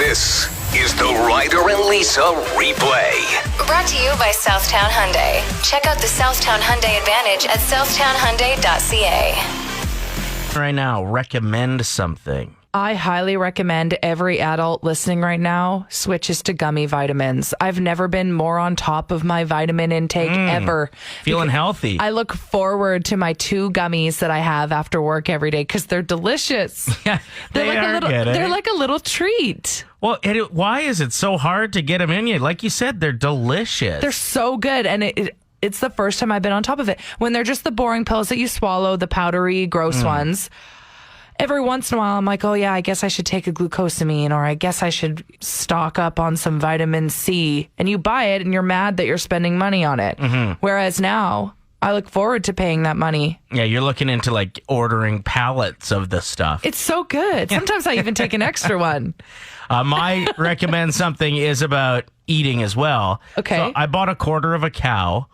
This is the Ryder and Lisa replay. Brought to you by Southtown Hyundai. Check out the Southtown Hyundai Advantage at southtownhyundai.ca. Right now, recommend something. I highly recommend every adult listening right now switches to gummy vitamins. I've never been more on top of my vitamin intake ever. Feeling healthy. I look forward to my 2 gummies that I have after work every day because they're delicious. Yeah, They're like a little treat. Well, why is it so hard to get them in you? Like you said, they're delicious. They're so good, and it's the first time I've been on top of it. When they're just the boring pills that you swallow, the powdery, gross ones. Every once in a while, I'm like, oh, yeah, I guess I should take a glucosamine, or I guess I should stock up on some vitamin C. And you buy it, and you're mad that you're spending money on it. Whereas now, I look forward to paying that money. Yeah, you're looking into, like, ordering pallets of the stuff. It's so good. Sometimes I even take an extra one. My recommend something is about eating as well. Okay. So I bought a quarter of a cow.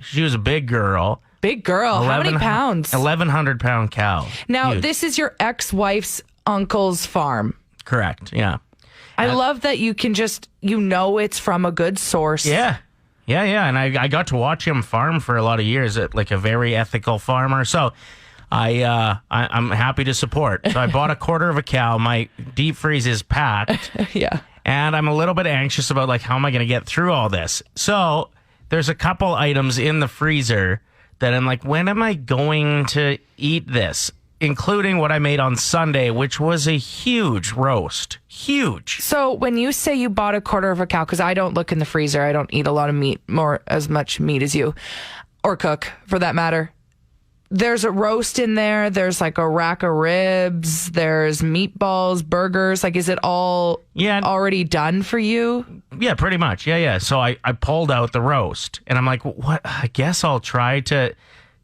She was a big girl. Big girl. How many pounds? 1,100-pound cow. Now, Huge. this is your ex-wife's uncle's farm. Correct, yeah. I love that you can just, it's from a good source. Yeah. And I got to watch him farm for a lot of years at like a very ethical farmer. So I'm happy to support. So I bought a quarter of a cow. My deep freeze is packed. Yeah. And I'm a little bit anxious about like, how am I going to get through all this? So there's a couple items in the freezer that I'm like, when am I going to eat this? Including what I made on Sunday, which was a huge roast. Huge. So when you say you bought a quarter of a cow, because I don't look in the freezer, I don't eat a lot of meat, as much meat as you, or cook for that matter. There's a roast in there. There's like a rack of ribs. There's meatballs, burgers. Like, is it all already done for you? Yeah, pretty much. Yeah. So I pulled out the roast and I'm like, what? I guess I'll try to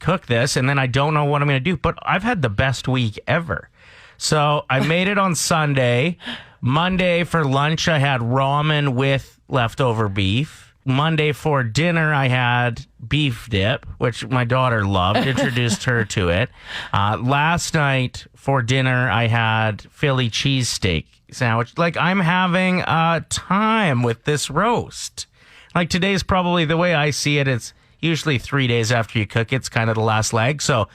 cook this. And then I don't know what I'm going to do. But I've had the best week ever. So I made it on Sunday. Monday for lunch, I had ramen with leftover beef. Monday for dinner, I had beef dip, which my daughter loved, introduced her to it. Last night for dinner, I had Philly cheesesteak sandwich. Like, I'm having a time with this roast. Like, today's probably, the way I see it, it's usually 3 days after you cook. It's kind of the last leg. So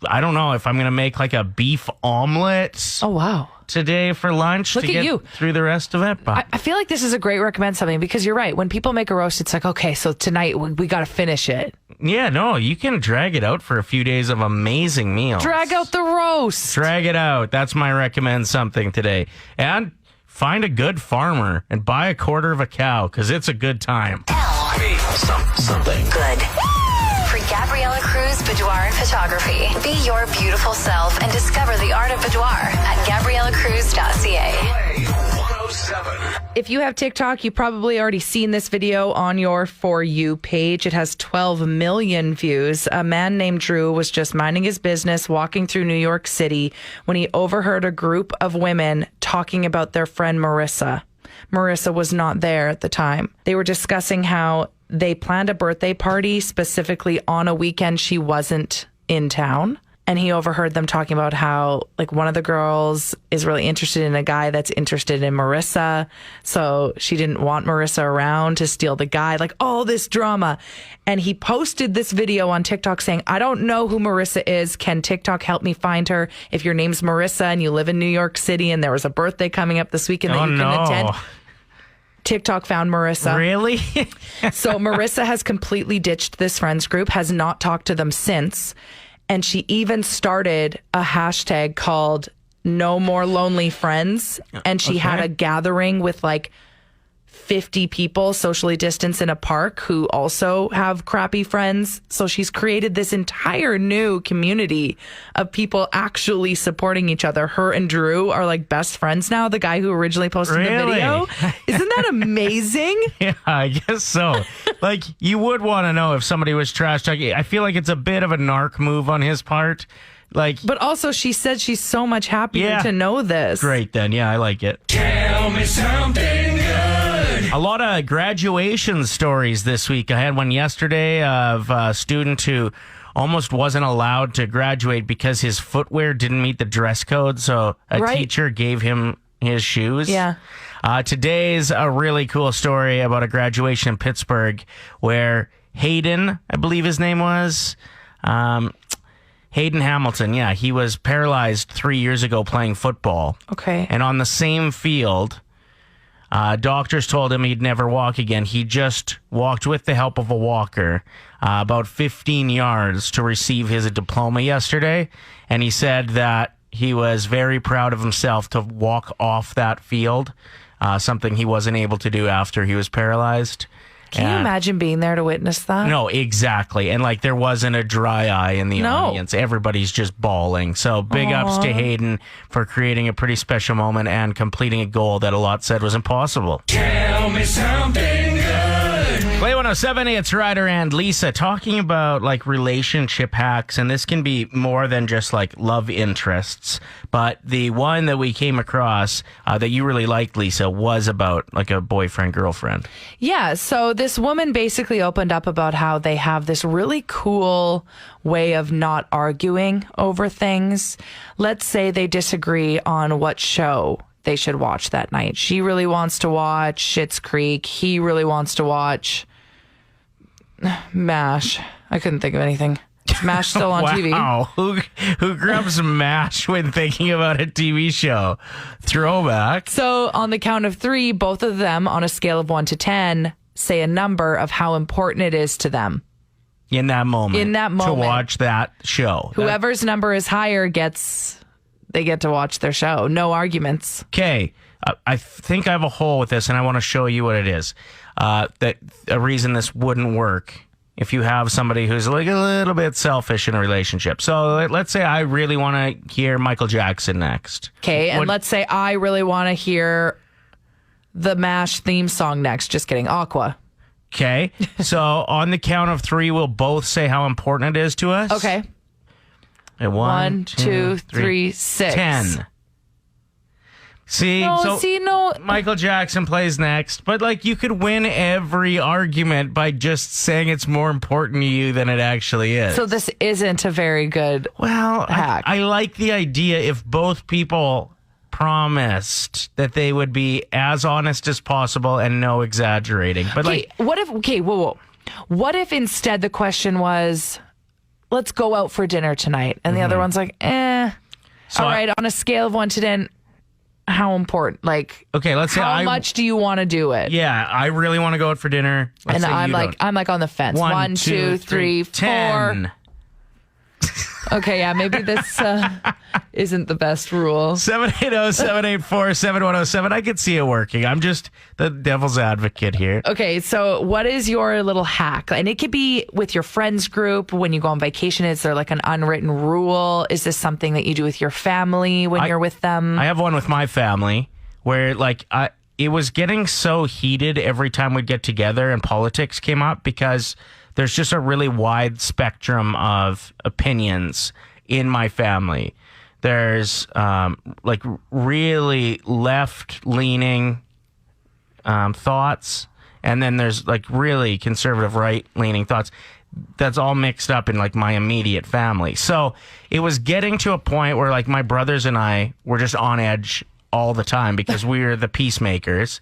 I don't know if I'm going to make like a beef omelet. Oh, wow. Today for lunch Look to at get you. through the rest of it. But I feel like this is a great recommend something because you're right. When people make a roast, it's like, okay, so tonight we got to finish it. yeah, no, you can drag it out for a few days of amazing meals. Drag out the roast. Drag it out. That's my recommend something today. And find a good farmer and buy a quarter of a cow because it's a good time. Me, something. Good. For Gabriella Cruz Boudoir and Photography. Be your beautiful self and discover the art of boudoir at gabriellacruz.ca. Play 107. If you have TikTok, you've probably already seen this video on your For You page. It has 12 million views. A man named Drew was just minding his business, walking through New York City, when he overheard a group of women talking about their friend Marissa. Marissa was not there at the time. They were discussing how they planned a birthday party specifically on a weekend she wasn't in town. And he overheard them talking about how, like, one of the girls is really interested in a guy that's interested in Marissa. So she didn't want Marissa around to steal the guy, like all this drama. And he posted this video on TikTok saying, I don't know who Marissa is. Can TikTok help me find her? If your name's Marissa and you live in New York City and there was a birthday coming up this weekend that you can attend. TikTok found Marissa. Really? So Marissa has completely ditched this friends group, has not talked to them since. And she even started a hashtag called No More Lonely Friends. And she had a gathering with like 50 people socially distanced in a park who also have crappy friends. So she's created this entire new community of people actually supporting each other. Her and Drew are like best friends now, the guy who originally posted the video. Isn't that amazing? Yeah, I guess so. Like, you would want to know if somebody was trash talking. I feel like it's a bit of a narc move on his part. Like, but also she said she's so much happier to know this. Great then. Yeah, I like it. Tell me something good. A lot of graduation stories this week. I had one yesterday of a student who almost wasn't allowed to graduate because his footwear didn't meet the dress code. So a teacher gave him his shoes. Yeah. Today's a really cool story about a graduation in Pittsburgh where Hayden, I believe his name was, Hayden Hamilton. Yeah, he was paralyzed 3 years ago playing football. Okay. And on the same field, doctors told him he'd never walk again. He just walked with the help of a walker about 15 yards to receive his diploma yesterday. And he said that he was very proud of himself to walk off that field, something he wasn't able to do after he was paralyzed. Can you imagine being there to witness that? No, exactly. And like there wasn't a dry eye in the No. audience. Everybody's just bawling. So big ups to Hayden for creating a pretty special moment and completing a goal that a lot said was impossible. Tell me something good. Play 107, it's Ryder and Lisa talking about like relationship hacks, and this can be more than just like love interests. But the one that we came across that you really liked, Lisa, was about like a boyfriend-girlfriend. Yeah, so this woman basically opened up about how they have this really cool way of not arguing over things. Let's say they disagree on what show they should watch that night. She really wants to watch Schitt's Creek. He really wants to watch MASH. I couldn't think of anything. Is MASH still on TV? Wow, who grabs MASH when thinking about a TV show? Throwback. So on the count of 3, both of them on a scale of 1 to 10 say a number of how important it is to them. In that moment. To watch that show. Whoever's number is higher they get to watch their show. No arguments. Okay. I think I have a hole with this, and I want to show you what it is. That a reason this wouldn't work if you have somebody who's like a little bit selfish in a relationship. So let's say I really want to hear Michael Jackson next. Okay, and let's say I really want to hear the MASH theme song next. Just kidding. Aqua. Okay. So on the count of 3, we'll both say how important it is to us. Okay. And 1, 2, 3, 6. 10. See, no. Michael Jackson plays next, but like you could win every argument by just saying it's more important to you than it actually is. So this isn't a very good hack. I like the idea if both people promised that they would be as honest as possible and no exaggerating. But whoa. What if instead the question was, let's go out for dinner tonight, and the other one's like, So all right, on a scale of 1 to 10, how important? Like, okay, let's say how much do you want to do it? Yeah, I really want to go out for dinner. And I'm like on the fence. 1, 2, 3, 4. 10. Okay, yeah, maybe this isn't the best rule. 780-784-7107. I could see it working. I'm just the devil's advocate here. Okay, so what is your little hack? And it could be with your friends group when you go on vacation. Is there like an unwritten rule? Is this something that you do with your family when you're with them? I have one with my family where like it was getting so heated every time we'd get together and politics came up because there's just a really wide spectrum of opinions in my family. There's like really left-leaning thoughts, and then there's like really conservative right-leaning thoughts. That's all mixed up in like my immediate family. So it was getting to a point where like my brothers and I were just on edge all the time because we were the peacemakers.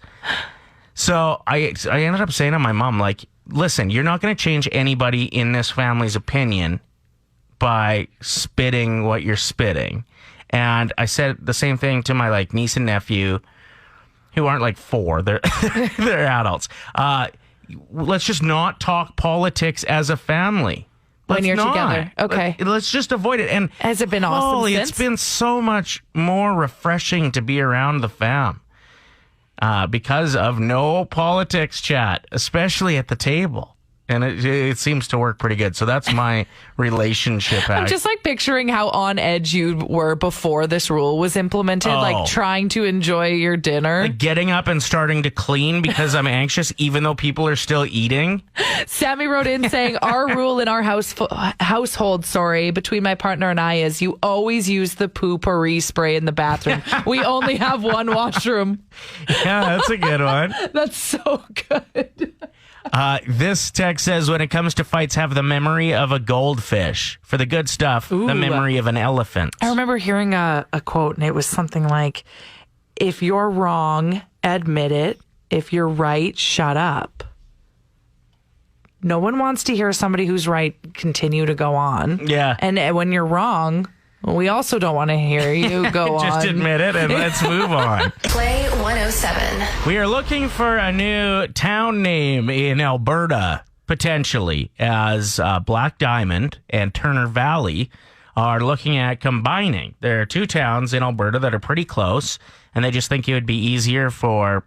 So I ended up saying to my mom, like, listen, you're not going to change anybody in this family's opinion by spitting what you're spitting. And I said the same thing to my like niece and nephew, who aren't like 4, they're they're adults. Let's just not talk politics as a family. When you're together. Okay. Let's just avoid it. And has it been awesome since? It's been so much more refreshing to be around the fam. Because of no politics chat, especially at the table. And it seems to work pretty good. So that's my relationship hack. I'm just like picturing how on edge you were before this rule was implemented, like trying to enjoy your dinner. Like getting up and starting to clean because I'm anxious, even though people are still eating. Sammy wrote in saying, our rule in our household, between my partner and I is you always use the poo-pourri spray in the bathroom. We only have one washroom. Yeah, that's a good one. That's so good. This text says, when it comes to fights, have the memory of a goldfish. For the good stuff, the memory of an elephant. I remember hearing a quote, and it was something like, if you're wrong, admit it. If you're right, shut up. No one wants to hear somebody who's right continue to go on. Yeah. And when you're wrong, we also don't want to hear you go on. Just admit it and let's move on. Play 107. We are looking for a new town name in Alberta, potentially, as Black Diamond and Turner Valley are looking at combining. There are two towns in Alberta that are pretty close, and they just think it would be easier for,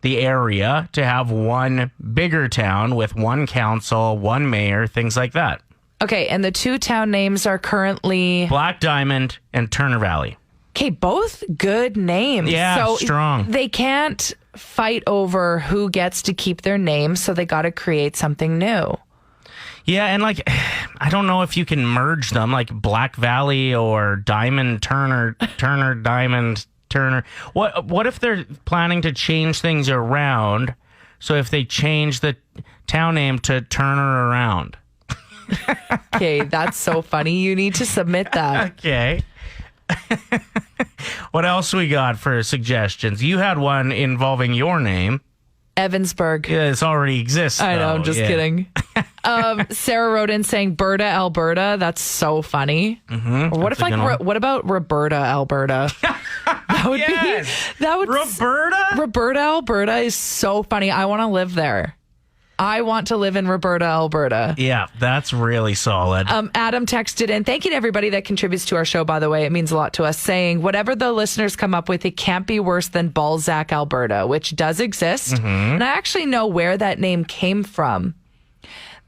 the area to have one bigger town with one council, one mayor, things like that. Okay, and the two town names are currently Black Diamond and Turner Valley. Okay, both good names. Yeah, so strong. They can't fight over who gets to keep their name, so they got to create something new. Yeah, and I don't know if you can merge them, like Black Valley or Diamond Turner, Turner Diamond Turner. What if they're planning to change things around? So if they change the town name to Turner Around. Okay, that's so funny. You need to submit that. Okay. What else we got for suggestions? You had one involving your name. Evansburg. Yeah, it already exists. I know, I'm just kidding. Sarah wrote in saying Berta, Alberta. That's so funny. Mm-hmm. Or what if what about Roberta, Alberta? That would be Roberta, Alberta is so funny. I want to live there. I want to live in Roberta, Alberta. Yeah, that's really solid. Adam texted in, thank you to everybody that contributes to our show, by the way. It means a lot to us, saying, whatever the listeners come up with, it can't be worse than Balzac, Alberta, which does exist. Mm-hmm. And I actually know where that name came from.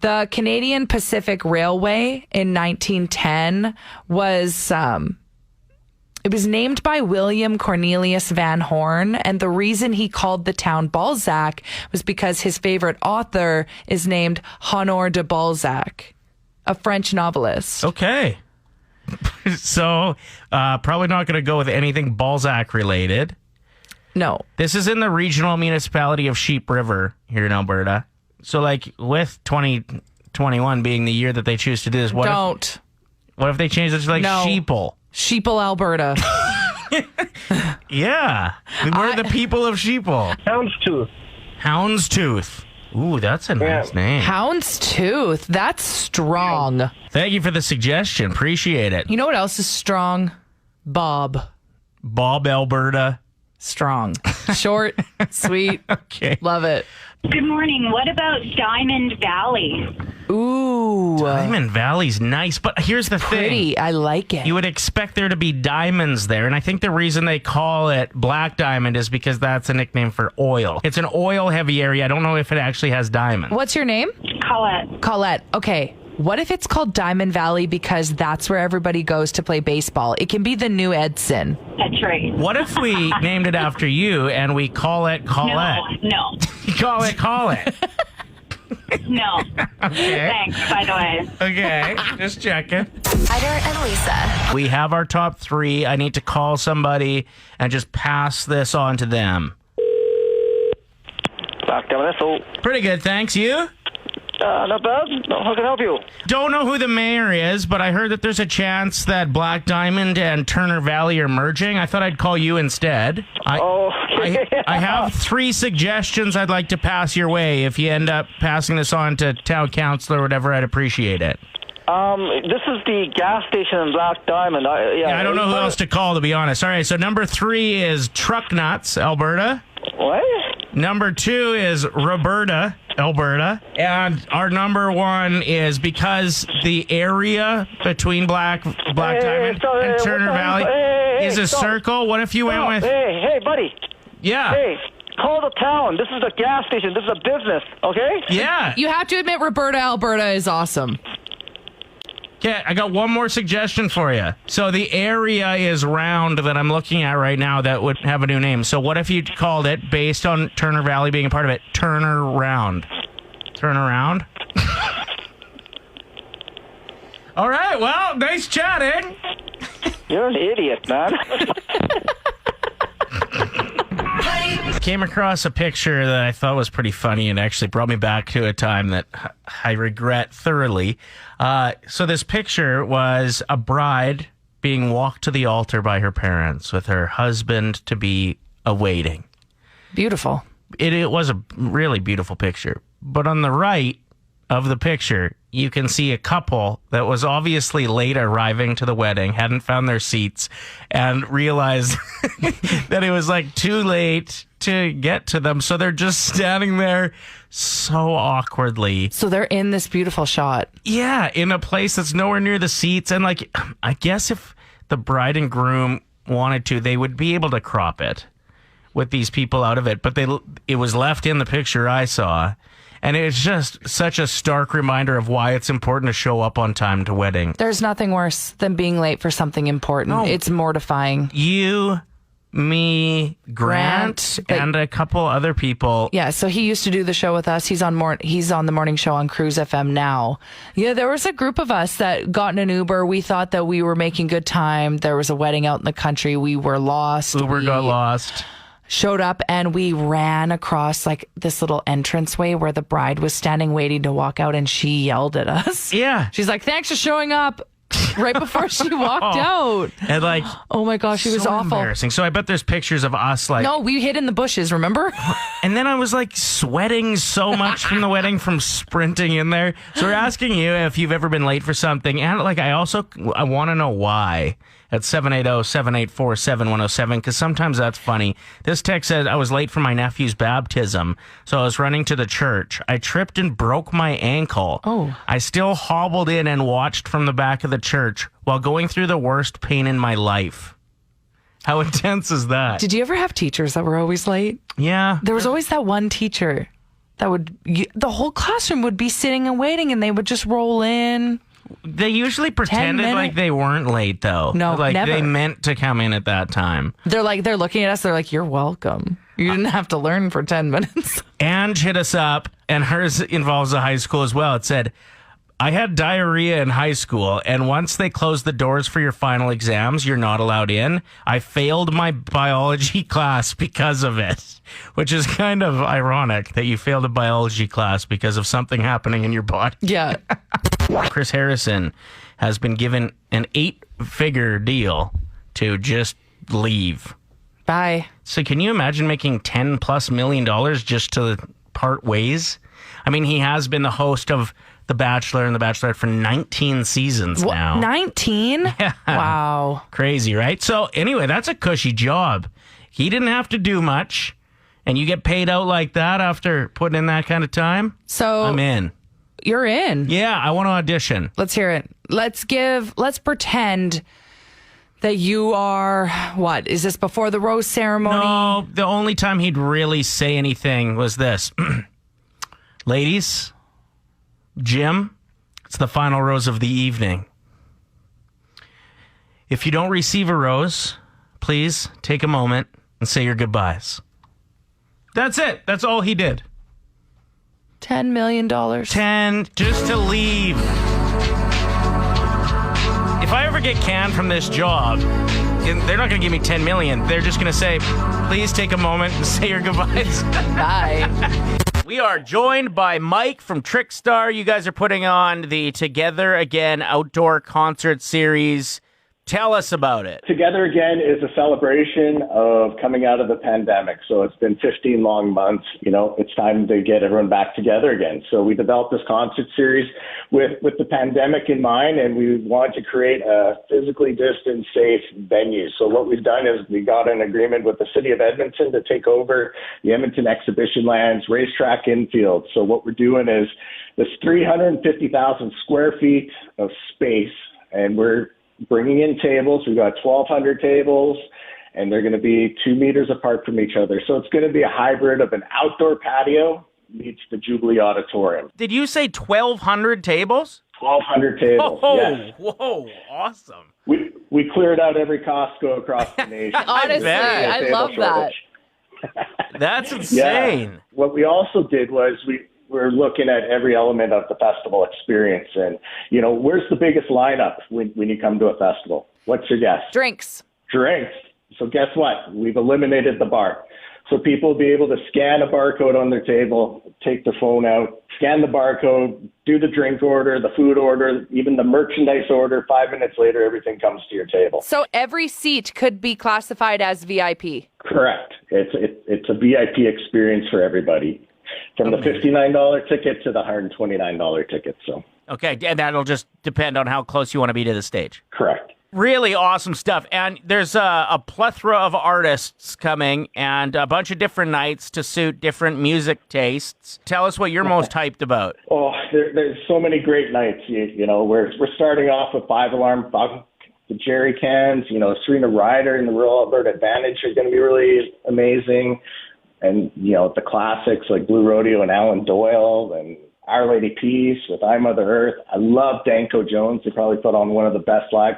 The Canadian Pacific Railway in 1910 was... It was named by William Cornelius Van Horn, and the reason he called the town Balzac was because his favorite author is named Honor de Balzac, a French novelist. Okay. So, probably not going to go with anything Balzac related. No. This is in the regional municipality of Sheep River here in Alberta. So, with 2021 being the year that they choose to do this, what if they change it to Sheeple? Sheeple, Alberta. Yeah. We're the people of Sheeple. Houndstooth. Houndstooth. Ooh, that's a nice name. Houndstooth. That's strong. Thank you for the suggestion. Appreciate it. You know what else is strong? Bob, Alberta. Strong. Short, sweet. Okay. Love it. Good morning. What about Diamond Valley? Ooh. Diamond Valley's nice, but here's the Pretty. thing. I like it. You would expect there to be diamonds there, and I think the reason they call it Black Diamond is because that's a nickname for oil. It's an oil-heavy area. I don't know if it actually has diamonds. What's your name? Colette. Colette. Okay. What if it's called Diamond Valley because that's where everybody goes to play baseball? It can be the new Edson. That's right. What if we named it after you and we call it Colette? No. Call it. No. Okay. Thanks, by the way. Okay, just checking. Ryder and Lisa. We have our top three. I need to call somebody and just pass this on to them. Black Diamond, so Pretty good, thanks. You? not bad. No, how can I help you? Don't know who the mayor is, but I heard that there's a chance that Black Diamond and Turner Valley are merging. I thought I'd call you instead. Okay. I have three suggestions I'd like to pass your way. If you end up passing this on to town council or whatever, I'd appreciate it. This is the gas station in Black Diamond. I don't know who else to call, to be honest. All right, so number 3 is Truck Nuts, Alberta. What? Number 2 is Roberta, Alberta. And our number 1 is because the area between Black Diamond and Turner Valley is a circle. What if you went with... Hey, buddy. Yeah. Hey, call the town. This is a gas station. This is a business, okay? Yeah. You have to admit Roberta, Alberta is awesome. Okay, I got one more suggestion for you. So the area is round that I'm looking at right now that would have a new name. So what if you called it, based on Turner Valley being a part of it, Turner Round? Turn around? All right, well, nice chatting. You're an idiot, man. Came across a picture that I thought was pretty funny and actually brought me back to a time that I regret thoroughly. So this picture was a bride being walked to the altar by her parents with her husband to be awaiting. Beautiful. It was a really beautiful picture. But on the right of the picture, you can see a couple that was obviously late arriving to the wedding, hadn't found their seats, and realized that it was like too late to get to them. So they're just standing there so awkwardly. So they're in this beautiful shot. Yeah, in a place that's nowhere near the seats. And like, I guess if the bride and groom wanted to, they would be able to crop it with these people out of it. But it was left in the picture I saw. And it's just such a stark reminder of why it's important to show up on time to wedding. There's nothing worse than being late for something important. No. It's mortifying. You, me, Grant, and a couple other people. Yeah, so he used to do the show with us. He's on the morning show on Cruise FM now. Yeah, there was a group of us that got in an Uber. We thought that we were making good time. There was a wedding out in the country. We were lost. Uber got lost. Showed up and we ran across like this little entranceway where the bride was standing waiting to walk out, and she yelled at us. Yeah. She's like, "Thanks for showing up," right before she walked out. And like, oh my gosh, she was so awful. Embarrassing. So I bet there's pictures of us like. No, we hid in the bushes, remember? And then I was like sweating so much from the wedding from sprinting in there. So we're asking you if you've ever been late for something. And like, I want to know why. At 780-784-7107, because sometimes that's funny. This text says, I was late for my nephew's baptism, so I was running to the church. I tripped and broke my ankle. Oh. I still hobbled in and watched from the back of the church while going through the worst pain in my life. How intense is that? Did you ever have teachers that were always late? Yeah. There was always that one teacher that the whole classroom would be sitting and waiting, and they would just roll in. They usually pretended like they weren't late, though. No, like never. They meant to come in at that time. They're looking at us. They're like, "You're welcome. You didn't have to learn for 10 minutes." Ange hit us up, and hers involves a high school as well. It said, I had diarrhea in high school, and once they closed the doors for your final exams, you're not allowed in. I failed my biology class because of it, which is kind of ironic that you failed a biology class because of something happening in your body. Yeah. Chris Harrison has been given an 8-figure deal to just leave. Bye. So can you imagine making $10+ million just to part ways? I mean, he has been the host of The Bachelor and The Bachelorette for 19 seasons now. 19? Yeah. Wow. Crazy, right? So anyway, that's a cushy job. He didn't have to do much, and you get paid out like that after putting in that kind of time? So I'm in. You're in. Yeah, I want to audition. Let's hear it. Let's pretend that you are, what? Is this before the rose ceremony? No, the only time he'd really say anything was this. Ladies, Jim, it's the final rose of the evening. If you don't receive a rose, please take a moment and say your goodbyes. That's it. That's all he did. $10 million. 10 just to leave. If I ever get canned from this job, they're not going to give me 10 million. They're just going to say, please take a moment and say your goodbyes. Bye. We are joined by Mike from Trickstar. You guys are putting on the Together Again outdoor concert series. Tell us about it. Together Again is a celebration of coming out of the pandemic. So it's been 15 long months. You know, it's time to get everyone back together again. So we developed this concert series with the pandemic in mind, and we wanted to create a physically distant, safe venue. So what we've done is we got an agreement with the city of Edmonton to take over the Edmonton Exhibition Lands racetrack infield. So what we're doing is this 350,000 square feet of space, and we're bringing in tables. We've got 1,200 tables, and they're going to be 2 meters apart from each other. So it's going to be a hybrid of an outdoor patio meets the Jubilee Auditorium. Did you say 1,200 tables? 1,200 tables, yes. Whoa, awesome. We cleared out every Costco across the nation. Honestly, I love that. That's insane. Yeah. What we also did was we're looking at every element of the festival experience. And, you know, where's the biggest lineup when you come to a festival? What's your guess? Drinks. Drinks. So guess what? We've eliminated the bar. So people will be able to scan a barcode on their table, take their phone out, scan the barcode, do the drink order, the food order, even the merchandise order. 5 minutes later, everything comes to your table. So every seat could be classified as VIP. Correct. It's a VIP experience for everybody, from the $59 ticket to the $129 ticket. So. Okay, and that'll just depend on how close you want to be to the stage. Correct. Really awesome stuff. And there's a plethora of artists coming and a bunch of different nights to suit different music tastes. Tell us what you're most hyped about. Oh, there's so many great nights. You know, we're starting off with Five Alarm Funk, the Jerry Cans, you know, Serena Ryder and the Royal Alberta Advantage are going to be really amazing. And, you know, the classics like Blue Rodeo and Alan Doyle and Our Lady Peace with I Mother Earth. I love Danko Jones. They probably put on one of the best live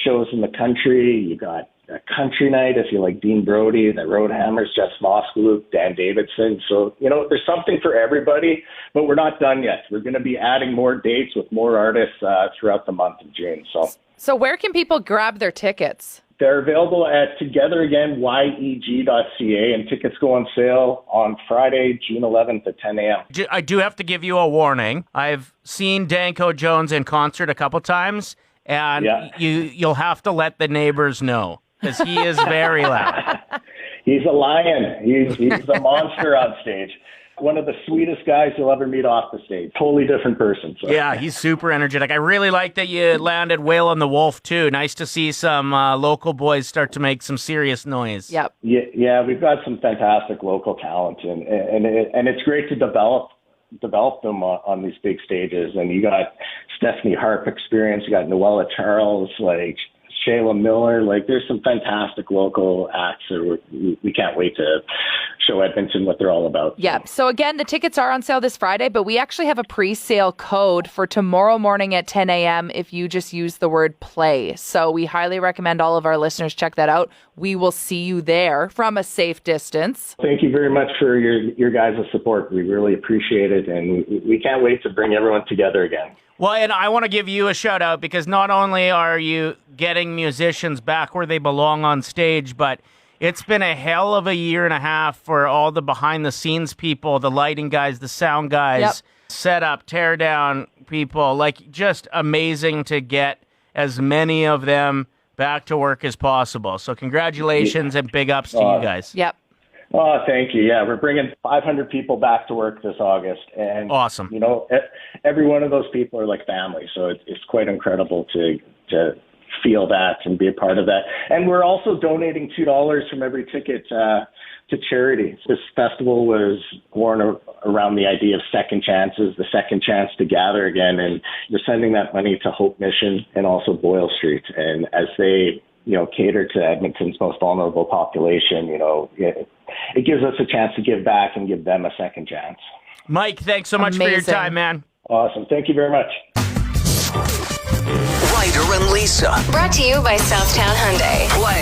shows in the country. You got a country night if you like Dean Brody, the Roadhammers, Jess Moskaloop, Dan Davidson. So, you know, there's something for everybody, but we're not done yet. We're going to be adding more dates with more artists throughout the month of June. So where can people grab their tickets? They're available at togetheragain.yeg.ca, and tickets go on sale on Friday, June 11th at 10 a.m. I do have to give you a warning. I've seen Danko Jones in concert a couple times, and you'll have to let the neighbors know, because he is very loud. He's a lion. He's a monster on stage. One of the sweetest guys you'll ever meet off the stage. Totally different person. So. Yeah, he's super energetic. I really like that you landed Whale on the Wolf, too. Nice to see some local boys start to make some serious noise. Yep. Yeah, we've got some fantastic local talent, and it's great to develop them on these big stages. And you got Stephanie Harp experience, you got Noella Charles, like Shayla Miller. Like, there's some fantastic local acts that we can't wait to show Edmonton what they're all about. Yeah. So again, the tickets are on sale this Friday, but we actually have a pre-sale code for tomorrow morning at 10 a.m. if you just use the word play. So we highly recommend all of our listeners check that out. We will see you there from a safe distance. Thank you very much for your guys' support. We really appreciate it, and we can't wait to bring everyone together again. Well, and I want to give you a shout out, because not only are you getting musicians back where they belong on stage, but it's been a hell of a year and a half for all the behind the scenes people, the lighting guys, the sound guys, set up, tear down people. Like, just amazing to get as many of them back to work as possible. So congratulations and big ups to you guys. Yep. Oh, thank you. Yeah, we're bringing 500 people back to work this August. And, awesome. You know, every one of those people are like family. So it's quite incredible to feel that and be a part of that. And we're also donating $2 from every ticket to charity. This festival was born around the idea of second chances, the second chance to gather again. And we're sending that money to Hope Mission and also Boyle Street. And as they, you know, cater to Edmonton's most vulnerable population, you know, it gives us a chance to give back and give them a second chance. Mike, thanks so much for your time, man. Awesome. Thank you very much. Ryder and Lisa. Brought to you by Southtown Hyundai. Play